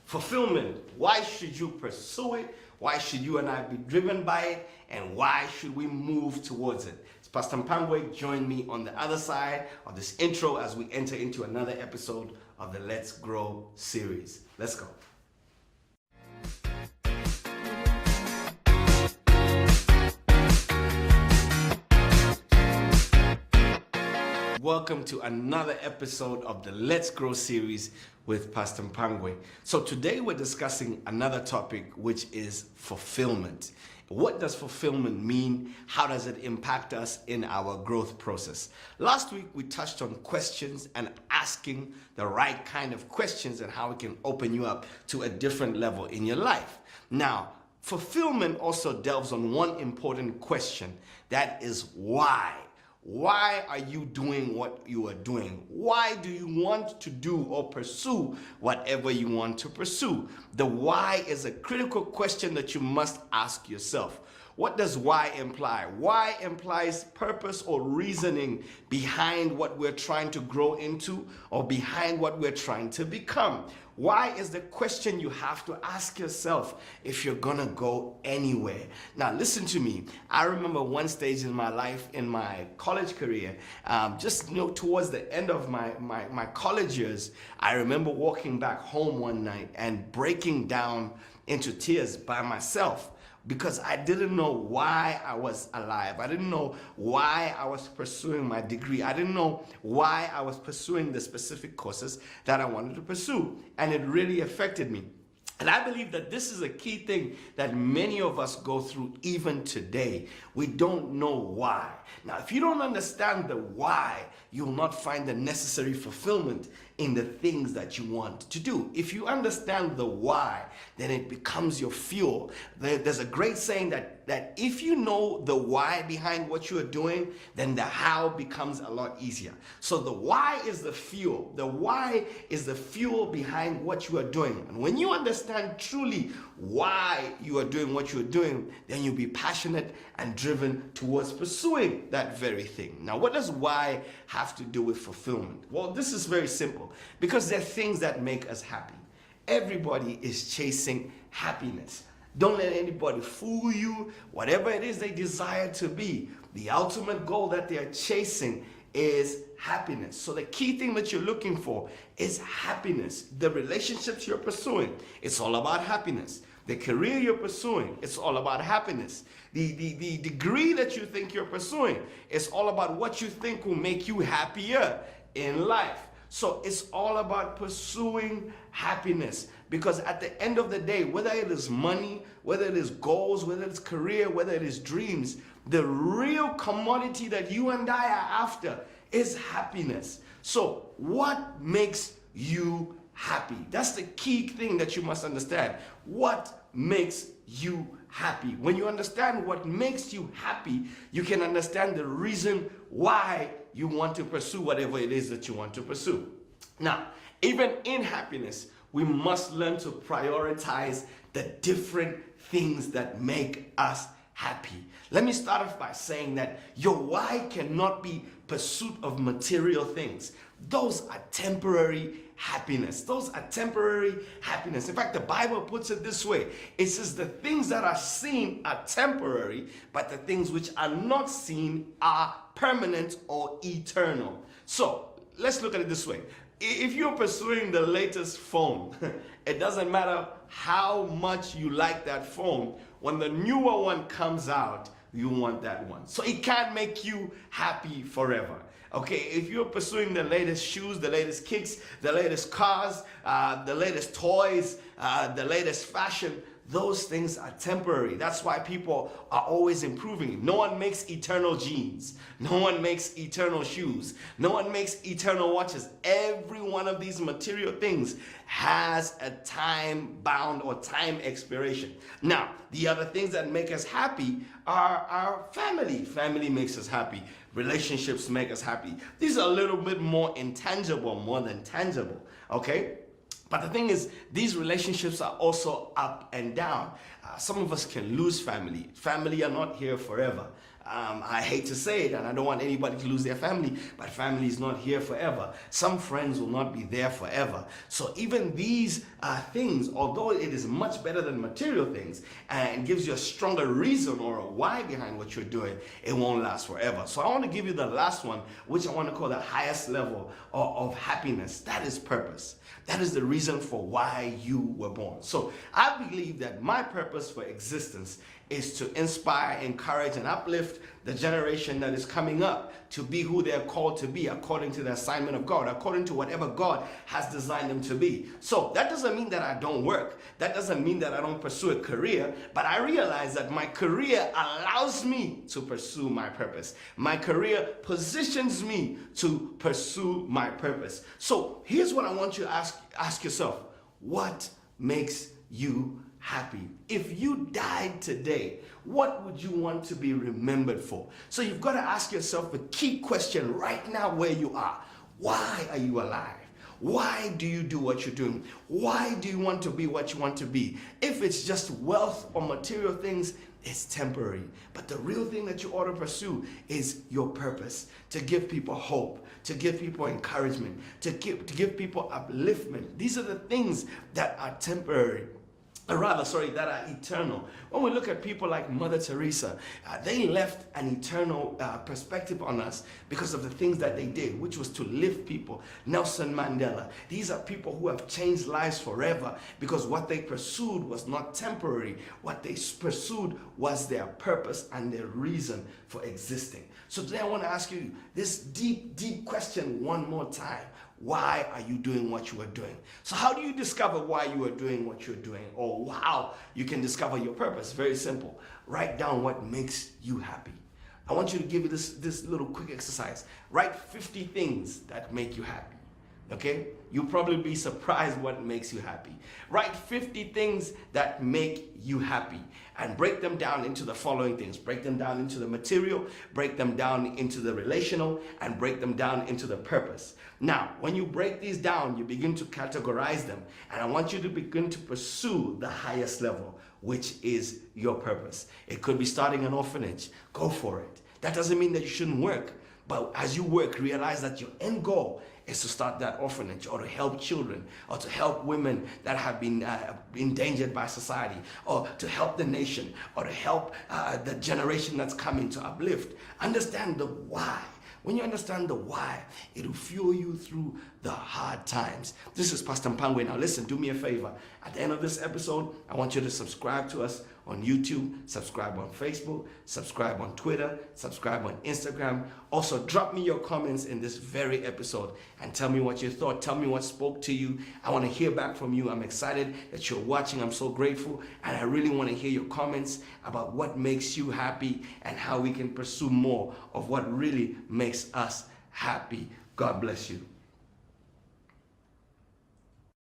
Fulfillment. Why should you pursue it? Why should you and I be driven by it? And why should we move towards it? It's Pastor Mpangwe. Join me on the other side of this intro as we enter into another episode of the Let's Grow series. Let's go. Welcome to another episode of the Let's Grow series with Pastor Mpangwe. So today we're discussing another topic, which is fulfillment. What does fulfillment mean? How does it impact us in our growth process? Last week we touched on questions and asking the right kind of questions and how it can open you up to a different level in your life. Now, fulfillment also delves on one important question, that is why. Why are you doing what you are doing? Why do you want to do or pursue whatever you want to pursue? The why is a critical question that you must ask yourself. What does why imply? Why implies purpose or reasoning behind what we're trying to grow into or behind what we're trying to become. Why is the question you have to ask yourself if you're gonna go anywhere. Now listen to me. I remember one stage in my life, in my college career, towards the end of my college years, I remember walking back home one night and breaking down into tears by myself, because I didn't know why I was alive. I didn't know why I was pursuing my degree. I didn't know why I was pursuing the specific courses that I wanted to pursue. And it really affected me. And I believe that this is a key thing that many of us go through even today. We don't know why. Now, if you don't understand the why, you will not find the necessary fulfillment in the things that you want to do. If you understand the why, then it becomes your fuel. There's a great saying that if you know the why behind what you are doing, then the how becomes a lot easier. So the why is the fuel. The why is the fuel behind what you are doing. And when you understand truly why you are doing what you are doing, then you'll be passionate and driven towards pursuing that very thing. Now, what does why have to do with fulfillment? Well, this is very simple, because there are things that make us happy. Everybody is chasing happiness. Don't let anybody fool you. Whatever it is they desire to be, the ultimate goal that they are chasing is happiness. So the key thing that you're looking for is happiness. The relationships you're pursuing, it's all about happiness. The career you're pursuing, it's all about happiness. The degree that you think you're pursuing, it's all about what you think will make you happier in life. So it's all about pursuing happiness, because at the end of the day, whether it is money, whether it is goals, whether it's career, whether it is dreams, the real commodity that you and I are after is happiness. So what makes you happy? That's the key thing that you must understand. What makes you happy? When you understand what makes you happy, you can understand the reason why you want to pursue whatever it is that you want to pursue. Now, even in happiness, we must learn to prioritize the different things that make us happy. Let me start off by saying that your why cannot be pursuit of material things. Those are temporary happiness. Those are temporary happiness. In fact, the Bible puts it this way. It says the things that are seen are temporary, but the things which are not seen are permanent or eternal. So let's look at it this way. If you're pursuing the latest phone, it doesn't matter how much you like that phone. When the newer one comes out, you want that one. So it can't make you happy forever. Okay, if you're pursuing the latest shoes, the latest kicks, the latest cars, the latest toys, the latest fashion, those things are temporary. That's why people are always improving. No one makes eternal jeans. No one makes eternal shoes. No one makes eternal watches. Every one of these material things has a time bound or time expiration. Now, the other things that make us happy are our family. Family makes us happy. Relationships make us happy. These are a little bit more intangible, more than tangible, okay? But the thing is, these relationships are also up and down. Some of us can lose family. Family are not here forever. I hate to say it, and I don't want anybody to lose their family, but family is not here forever. Some friends will not be there forever. So even these things, although it is much better than material things and gives you a stronger reason or a why behind what you're doing, it won't last forever. So I want to give you the last one, which I want to call the highest level of happiness. That is purpose. That is the reason for why you were born. So I believe that my purpose for existence is to inspire, encourage, and uplift the generation that is coming up to be who they're called to be according to the assignment of God, according to whatever God has designed them to be. So that doesn't mean that I don't work. That doesn't mean that I don't pursue a career, but I realize that my career allows me to pursue my purpose. My career positions me to pursue my purpose. So here's what I want you to ask yourself. What makes you happy? If you died today, what would you want to be remembered for? So you've got to ask yourself a key question right now where you are. Why are you alive? Why do you do what you're doing? Why do you want to be what you want to be? If it's just wealth or material things, it's temporary. But the real thing that you ought to pursue is your purpose, to give people hope, to give people encouragement, to give people upliftment. These are the things that are temporary. That are eternal. When we look at people like Mother Teresa, they left an eternal perspective on us because of the things that they did, which was to lift people. Nelson Mandela. These are people who have changed lives forever because what they pursued was not temporary. What they pursued was their purpose and their reason for existing. So today I want to ask you this deep, deep question one more time. Why are you doing what you are doing? So how do you discover why you are doing what you're doing, or how you can discover your purpose? Very simple. Write down what makes you happy. I want you to give you this little quick exercise. Write 50 things that make you happy. Okay? You'll probably be surprised what makes you happy. Write 50 things that make you happy and break them down into the following things. Break them down into the material, break them down into the relational, and break them down into the purpose. Now, when you break these down, you begin to categorize them. And I want you to begin to pursue the highest level, which is your purpose. It could be starting an orphanage. Go for it. That doesn't mean that you shouldn't work. But as you work, realize that your end goal is to start that orphanage, or to help children, or to help women that have been endangered by society, or to help the nation, or to help the generation that's coming, to uplift. Understand the why. When you understand the why, it will fuel you through the hard times. This is Pastor Mpangwe. Now listen, do me a favor. At the end of this episode, I want you to subscribe to us on YouTube, subscribe on Facebook, subscribe on Twitter, subscribe on Instagram. Also, drop me your comments in this very episode and tell me what you thought. Tell me what spoke to you. I want to hear back from you. I'm excited that you're watching. I'm so grateful. And I really want to hear your comments about what makes you happy and how we can pursue more of what really makes us happy. God bless you.